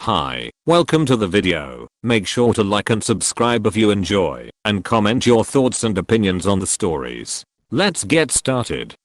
Hi, welcome to the video. Make sure to like and subscribe if you enjoy, and comment your thoughts and opinions on the stories. Let's get started.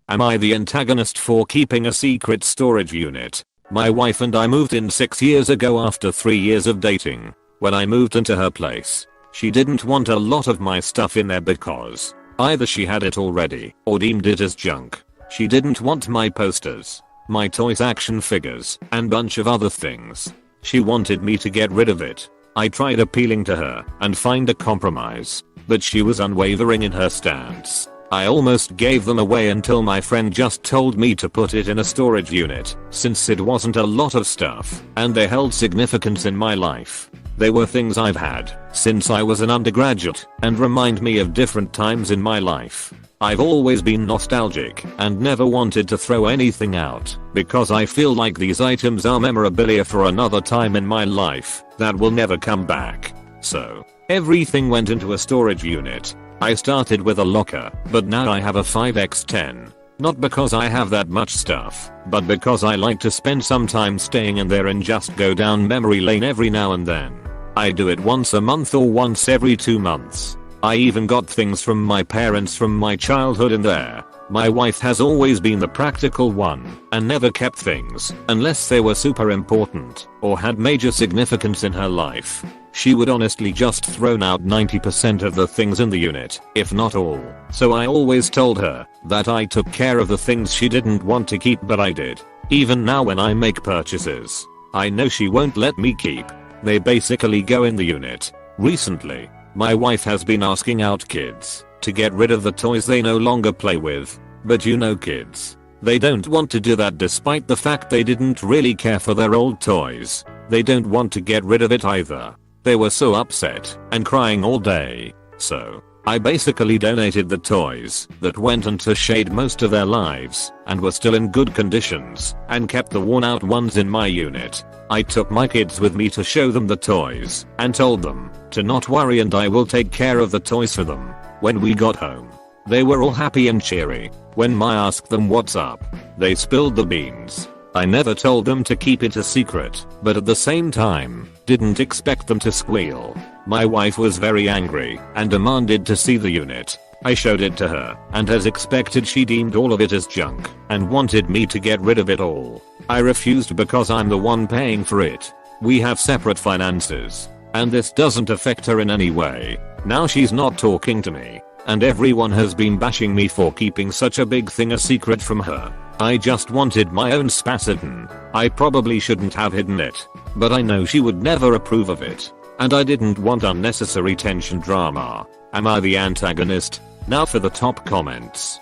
Am I the antagonist for keeping a secret storage unit? My wife and I moved in 6 years ago after 3 years of dating. When I moved into her place, she didn't want a lot of my stuff in there because either she had it already or deemed it as junk. She didn't want my posters, my toys, action figures, and bunch of other things. She wanted me to get rid of it. I tried appealing to her and find a compromise, but she was unwavering in her stance. I almost gave them away until my friend just told me to put it in a storage unit, since it wasn't a lot of stuff and they held significance in my life. They were things I've had since I was an undergraduate and remind me of different times in my life. I've always been nostalgic and never wanted to throw anything out because I feel like these items are memorabilia for another time in my life that will never come back. So everything went into a storage unit. I started with a locker, but now I have a 5x10. Not because I have that much stuff, but because I like to spend some time staying in there and just go down memory lane every now and then. I do it once a month or once every 2 months. I even got things from my parents from my childhood in there. My wife has always been the practical one and never kept things unless they were super important or had major significance in her life. She would honestly just thrown out 90% of the things in the unit, if not all. So I always told her that I took care of the things she didn't want to keep, but I did. Even now when I make purchases, I know she won't let me keep. They basically go in the unit. Recently, my wife has been asking out kids to get rid of the toys they no longer play with. But you know kids, they don't want to do that despite the fact they didn't really care for their old toys. They don't want to get rid of it either. They were so upset and crying all day. So I basically donated the toys that went into shade most of their lives and were still in good conditions and kept the worn out ones in my unit. I took my kids with me to show them the toys and told them to not worry and I will take care of the toys for them. When we got home, they were all happy and cheery. When I asked them what's up, they spilled the beans. I never told them to keep it a secret, but at the same time, didn't expect them to squeal. My wife was very angry and demanded to see the unit. I showed it to her, and as expected she deemed all of it as junk and wanted me to get rid of it all. I refused because I'm the one paying for it. We have separate finances, and this doesn't affect her in any way. Now she's not talking to me, and everyone has been bashing me for keeping such a big thing a secret from her. I just wanted my own space hidden. I probably shouldn't have hidden it, but I know she would never approve of it, and I didn't want unnecessary tension drama. Am I the antagonist? Now for the top comments.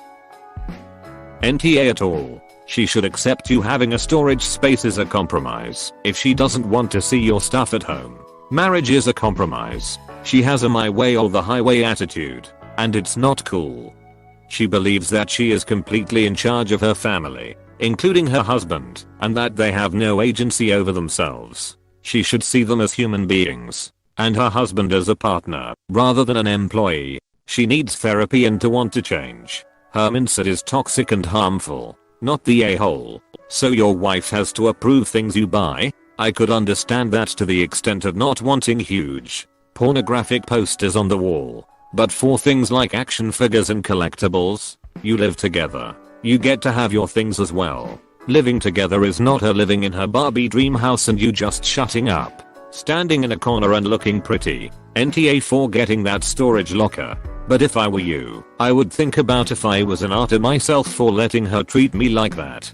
NTA at all. She should accept you having a storage space is a compromise if she doesn't want to see your stuff at home. Marriage is a compromise. She has a my way or the highway attitude, and it's not cool. She believes that she is completely in charge of her family, including her husband, and that they have no agency over themselves. She should see them as human beings, and her husband as a partner, rather than an employee. She needs therapy and to want to change. Her mindset is toxic and harmful, not the a-hole. So your wife has to approve things you buy? I could understand that to the extent of not wanting huge, pornographic posters on the wall. But for things like action figures and collectibles, you live together. You get to have your things as well. Living together is not her living in her Barbie dream house and you just shutting up, standing in a corner and looking pretty. NTA for getting that storage locker. But if I were you, I would think about if I was an arter myself for letting her treat me like that.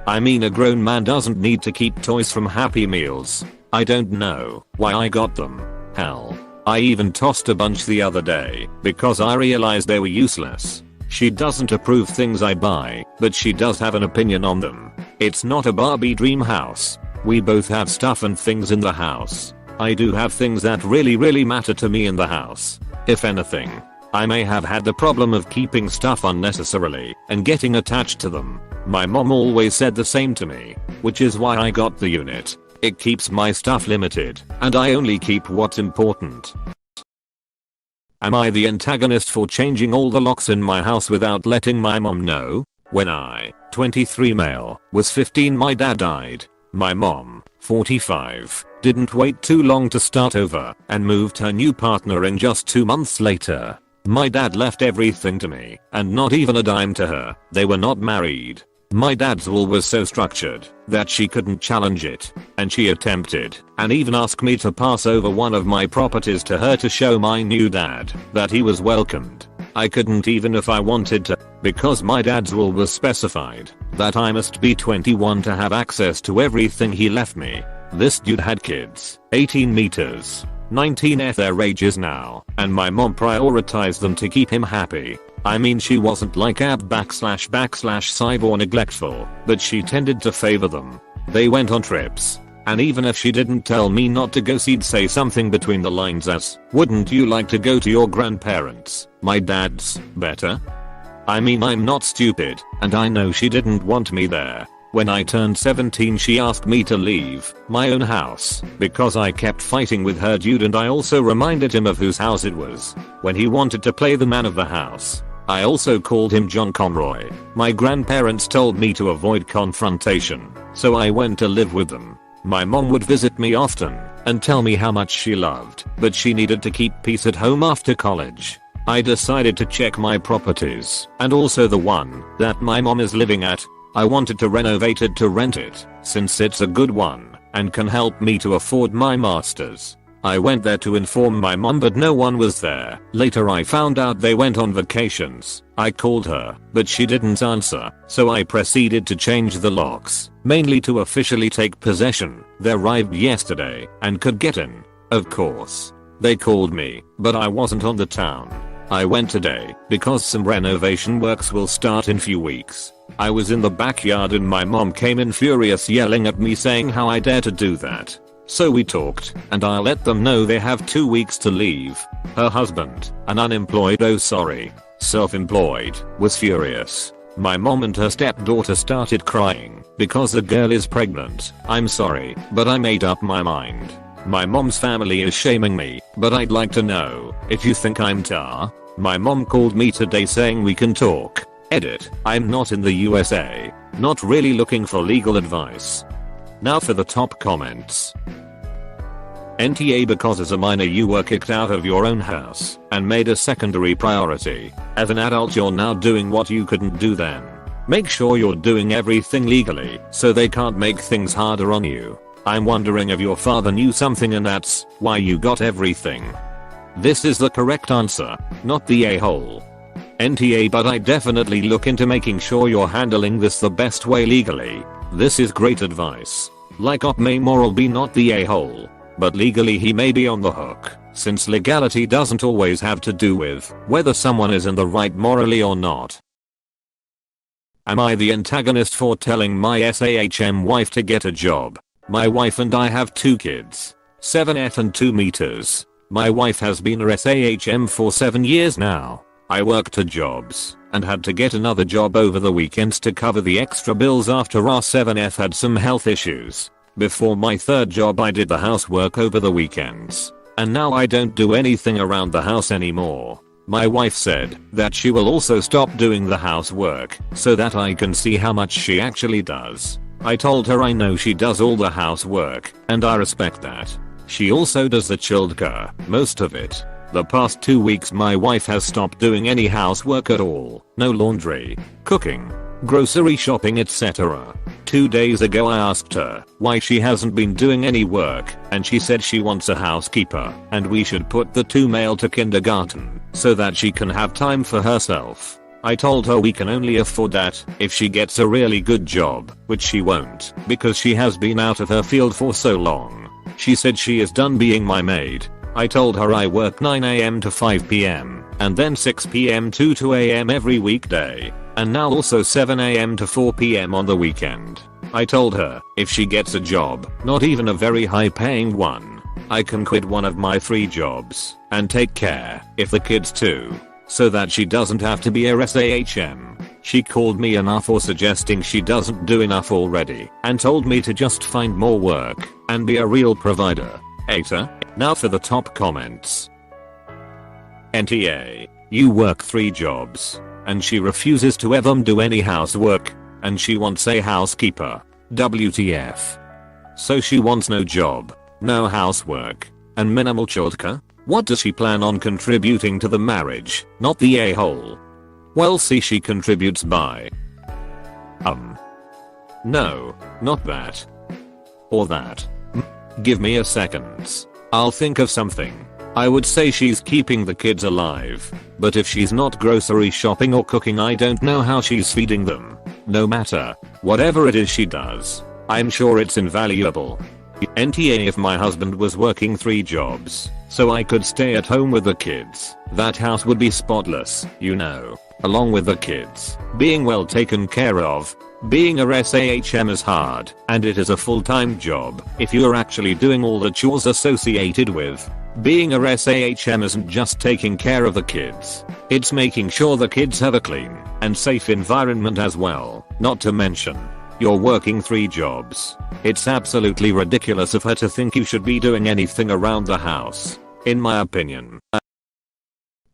I mean, a grown man doesn't need to keep toys from Happy Meals. I don't know why I got them. Hell, I even tossed a bunch the other day because I realized they were useless. She doesn't approve things I buy, but she does have an opinion on them. It's not a Barbie dream house. We both have stuff and things in the house. I do have things that really matter to me in the house. If anything, I may have had the problem of keeping stuff unnecessarily and getting attached to them. My mom always said the same to me, which is why I got the unit. It keeps my stuff limited, and I only keep what's important. Am I the antagonist for changing all the locks in my house without letting my mom know? When I, 23 male, was 15 my dad died. My mom, 45, didn't wait too long to start over and moved her new partner in just 2 months later. My dad left everything to me and not even a dime to her. They were not married. My dad's will was so structured that she couldn't challenge it, and she attempted and even asked me to pass over one of my properties to her to show my new dad that he was welcomed. I couldn't even if I wanted to, because my dad's will was specified that I must be 21 to have access to everything he left me. This dude had kids, 18 meters, 19 at their ages now, and my mom prioritized them to keep him happy. I mean, she wasn't like cyber neglectful, but she tended to favor them. They went on trips, and even if she didn't tell me not to go, she'd say something between the lines as, "Wouldn't you like to go to your grandparents? My dad's better." I mean, I'm not stupid, and I know she didn't want me there. When I turned 17, she asked me to leave my own house because I kept fighting with her dude, and I also reminded him of whose house it was when he wanted to play the man of the house. I also called him John Conroy. My grandparents told me to avoid confrontation, so I went to live with them. My mom would visit me often and tell me how much she loved, but she needed to keep peace at home after college. I decided to check my properties and also the one that my mom is living at. I wanted to renovate it to rent it, since it's a good one and can help me to afford my masters. I went there to inform my mom, but no one was there. Later I found out they went on vacations. I called her, but she didn't answer, so I proceeded to change the locks, mainly to officially take possession. They arrived yesterday and could get in. Of course. They called me, but I wasn't on the town. I went today because some renovation works will start in few weeks. I was in the backyard and my mom came in furious, yelling at me saying how I dare to do that. So we talked, and I let them know they have 2 weeks to leave. Her husband, an unemployed, self-employed, was furious. My mom and her stepdaughter started crying because the girl is pregnant. I'm sorry, but I made up my mind. My mom's family is shaming me, but I'd like to know if you think I'm tar. My mom called me today saying we can talk. Edit. I'm not in the USA. Not really looking for legal advice. Now for the top comments. NTA, because as a minor you were kicked out of your own house and made a secondary priority. As an adult you're now doing what you couldn't do then. Make sure you're doing everything legally so they can't make things harder on you. I'm wondering if your father knew something and that's why you got everything. This is the correct answer, not the a-hole. NTA, but I definitely look into making sure you're handling this the best way legally. This is great advice. Like Op may moral be not the a-hole, but legally he may be on the hook, since legality doesn't always have to do with whether someone is in the right morally or not. Am I the antagonist for telling my SAHM wife to get a job? My wife and I have 2 kids, 7 and 2 meters. My wife has been a SAHM for 7 years now. I worked 2 jobs and had to get another job over the weekends to cover the extra bills after our 7F had some health issues. Before my 3rd job I did the housework over the weekends, and now I don't do anything around the house anymore. My wife said that she will also stop doing the housework so that I can see how much she actually does. I told her I know she does all the housework, and I respect that. She also does the childcare, most of it. The past 2 weeks my wife has stopped doing any housework at all. No laundry, cooking, grocery shopping, etc. 2 days ago I asked her why she hasn't been doing any work, and she said she wants a housekeeper and we should put the 2 male to kindergarten so that she can have time for herself. I told her we can only afford that if she gets a really good job, which she won't because she has been out of her field for so long. She said she is done being my maid. I told her I work 9 AM to 5 PM and then 6 PM to 2 AM every weekday, and now also 7 AM to 4 PM on the weekend. I told her if she gets a job, not even a very high paying one, I can quit one of my 3 jobs and take care of the kids too, so that she doesn't have to be a SAHM. She called me enough for suggesting she doesn't do enough already and told me to just find more work and be a real provider. AITA. Now for the top comments. NTA. You work 3 jobs and she refuses to ever do any housework and she wants a housekeeper. WTF. So she wants no job, no housework, and minimal childcare? What does she plan on contributing to the marriage, not the a-hole? Well, see, she contributes by no, not that. Or that. Give me a second. I'll think of something. I would say she's keeping the kids alive, but if she's not grocery shopping or cooking, I don't know how she's feeding them. No matter, whatever it is she does, I'm sure it's invaluable. NTA, if my husband was working 3 jobs, so I could stay at home with the kids, that house would be spotless, you know, along with the kids being well taken care of. Being a SAHM is hard, and it is a full-time job if you're actually doing all the chores associated with. Being a SAHM isn't just taking care of the kids, it's making sure the kids have a clean and safe environment as well, not to mention, you're working 3 jobs. It's absolutely ridiculous of her to think you should be doing anything around the house, in my opinion.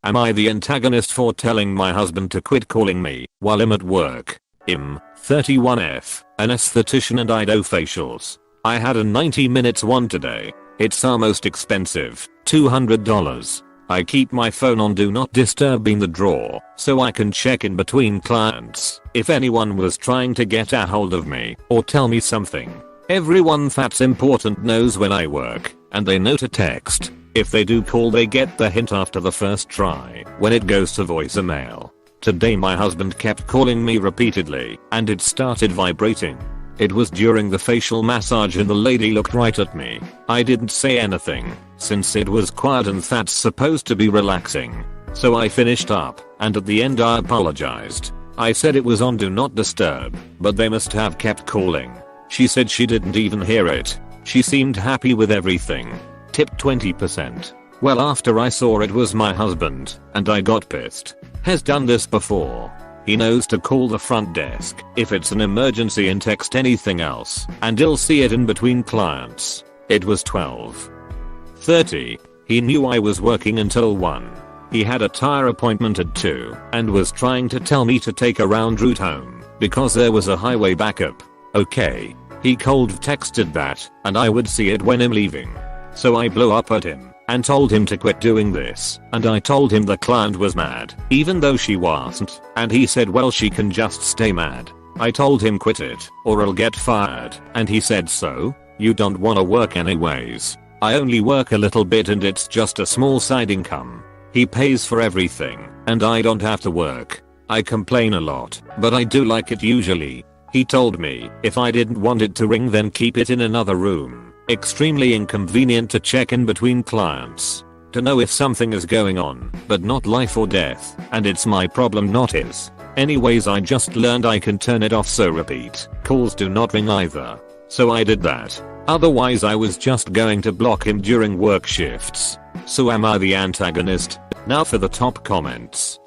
Am I the antagonist for telling my husband to quit calling me while I'm at work? 31F, an esthetician and I do facials. I had a 90 minutes one today. It's almost expensive, $200. I keep my phone on do not disturb in the drawer so I can check in between clients if anyone was trying to get a hold of me or tell me something. Everyone that's important knows when I work, and they know to text. If they do call, they get the hint after the first try when it goes to voicemail. Today my husband kept calling me repeatedly and it started vibrating. It was during the facial massage and the lady looked right at me. I didn't say anything since it was quiet and that's supposed to be relaxing. So I finished up and at the end I apologized. I said it was on do not disturb, but they must have kept calling. She said she didn't even hear it. She seemed happy with everything. Tip 20%. Well, after I saw it was my husband and I got pissed. Has done this before. He knows to call the front desk if it's an emergency and text anything else, and he'll see it in between clients. It was 12:30. He knew I was working until 1. He had a tire appointment at 2 and was trying to tell me to take a round route home because there was a highway backup. Okay. He cold texted that and I would see it when I'm leaving. So I blew up at him and told him to quit doing this, and I told him the client was mad, even though she wasn't, and he said, well, she can just stay mad. I told him quit it or I'll get fired, and he said, so? You don't wanna work anyways? I only work a little bit and it's just a small side income. He pays for everything and I don't have to work. I complain a lot, but I do like it usually. He told me if I didn't want it to ring then keep it in another room. Extremely inconvenient to check in between clients to know if something is going on, but not life or death, and it's my problem, not his. Anyways, I just learned I can turn it off so repeat calls do not ring either. So I did that. Otherwise I was just going to block him during work shifts. So am I the antagonist? Now for the top comments.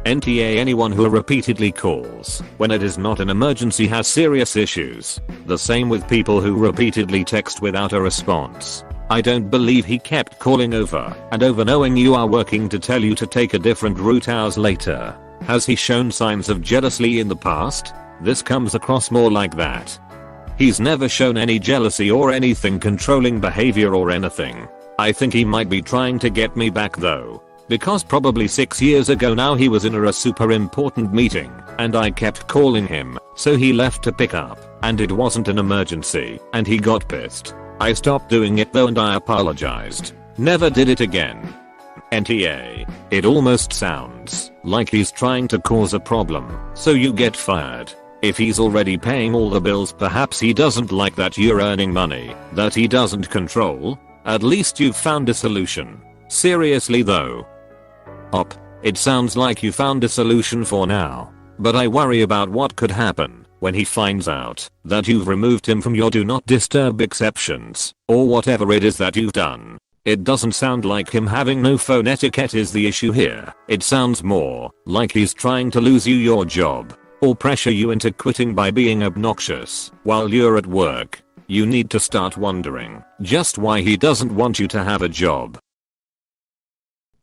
NTA, anyone who repeatedly calls when it is not an emergency has serious issues. The same with people who repeatedly text without a response. I don't believe he kept calling over and over knowing you are working to tell you to take a different route hours later. Has he shown signs of jealousy in the past? This comes across more like that. He's never shown any jealousy or anything controlling behavior or anything. I think he might be trying to get me back though. Because probably 6 years ago now he was in a super important meeting and I kept calling him, so he left to pick up and it wasn't an emergency and he got pissed. I stopped doing it though and I apologized. Never did it again. NTA. It almost sounds like he's trying to cause a problem so you get fired. If he's already paying all the bills, perhaps he doesn't like that you're earning money that he doesn't control. At least you've found a solution. Seriously though. It sounds like you found a solution for now, but I worry about what could happen when he finds out that you've removed him from your do not disturb exceptions, or whatever it is that you've done. It doesn't sound like him having no phone etiquette is the issue here. It sounds more like he's trying to lose you your job, or pressure you into quitting by being obnoxious while you're at work. You need to start wondering just why he doesn't want you to have a job.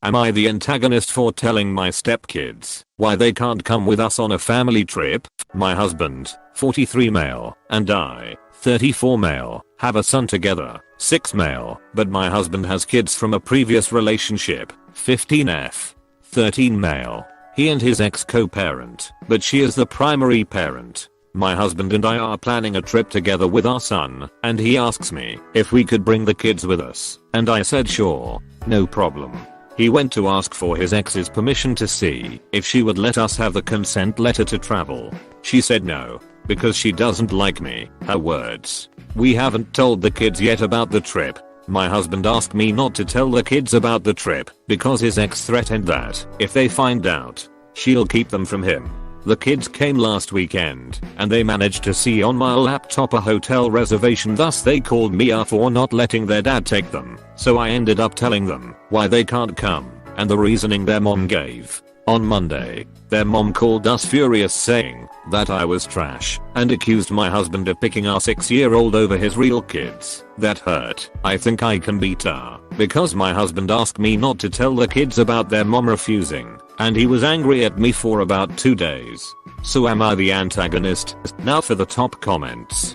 Am I the antagonist for telling my stepkids why they can't come with us on a family trip? My husband, 43 male, and I, 34 male, have a son together, 6 male, but my husband has kids from a previous relationship, 15F, 13 male. He and his ex co-parent, but she is the primary parent. My husband and I are planning a trip together with our son, and he asks me if we could bring the kids with us, and I said sure, no problem. He went to ask for his ex's permission to see if she would let us have the consent letter to travel. She said no, because she doesn't like me, her words. We haven't told the kids yet about the trip. My husband asked me not to tell the kids about the trip because his ex threatened that if they find out, she'll keep them from him. The kids came last weekend, and they managed to see on my laptop a hotel reservation, thus they called me out for not letting their dad take them, so I ended up telling them why they can't come, and the reasoning their mom gave. On Monday, their mom called us furious saying that I was trash, and accused my husband of picking our 6-year-old over his real kids. That hurt. I think I can beat her, because my husband asked me not to tell the kids about their mom refusing, and he was angry at me for about 2 days. So am I the antagonist? Now for the top comments.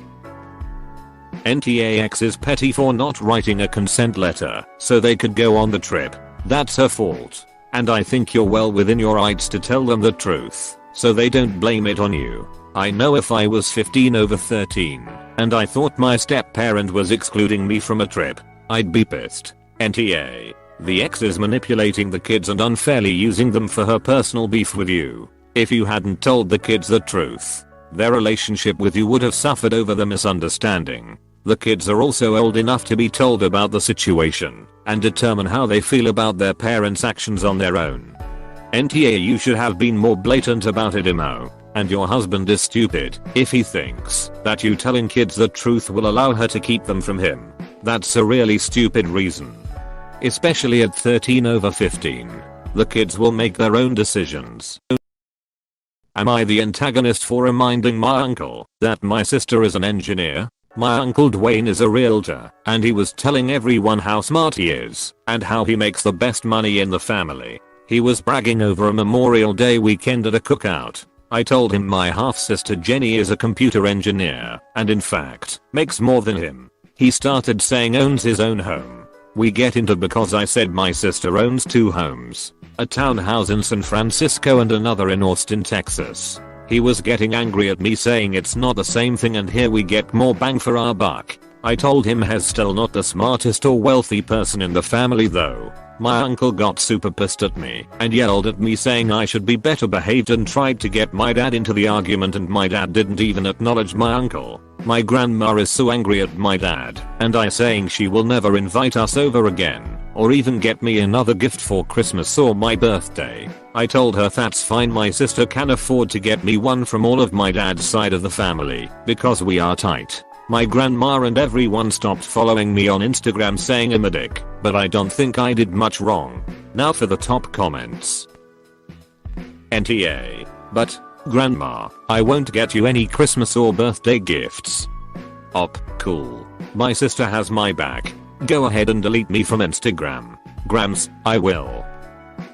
NTAX is petty for not writing a consent letter so they could go on the trip. That's her fault. And I think you're well within your rights to tell them the truth, so they don't blame it on you. I know if I was 15 over 13, and I thought my step-parent was excluding me from a trip, I'd be pissed. NTA. The ex is manipulating the kids and unfairly using them for her personal beef with you. If you hadn't told the kids the truth, their relationship with you would have suffered over the misunderstanding. The kids are also old enough to be told about the situation and determine how they feel about their parents' actions on their own. NTA, you should have been more blatant about it, Imo. And your husband is stupid if he thinks that you telling kids the truth will allow her to keep them from him. That's a really stupid reason. Especially at 13 over 15. The kids will make their own decisions. Am I the antagonist for reminding my uncle that my sister is an engineer? My uncle Dwayne is a realtor, and he was telling everyone how smart he is and how he makes the best money in the family. He was bragging over a Memorial Day weekend at a cookout. I told him my half-sister Jenny is a computer engineer and in fact makes more than him. He started saying owns his own home. We get into because I said my sister owns 2 homes, a townhouse in San Francisco and another in Austin, Texas. He was getting angry at me saying it's not the same thing and here we get more bang for our buck. I told him he's still not the smartest or wealthy person in the family though. My uncle got super pissed at me and yelled at me saying I should be better behaved and tried to get my dad into the argument, and my dad didn't even acknowledge my uncle. My grandma is so angry at my dad and I saying she will never invite us over again or even get me another gift for Christmas or my birthday. I told her that's fine, my sister can afford to get me one from all of my dad's side of the family because we are tight. My grandma and everyone stopped following me on Instagram saying I'm a dick, but I don't think I did much wrong. Now for the top comments. NTA. But, Grandma, I won't get you any Christmas or birthday gifts. Op, cool. My sister has my back. Go ahead and delete me from Instagram. Grams, I will.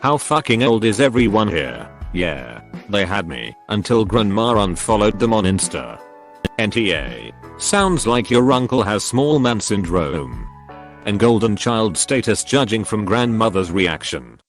How fucking old is everyone here? Yeah, they had me until Grandma unfollowed them on Insta. NTA. Sounds like your uncle has small man syndrome. And golden child status judging from grandmother's reaction.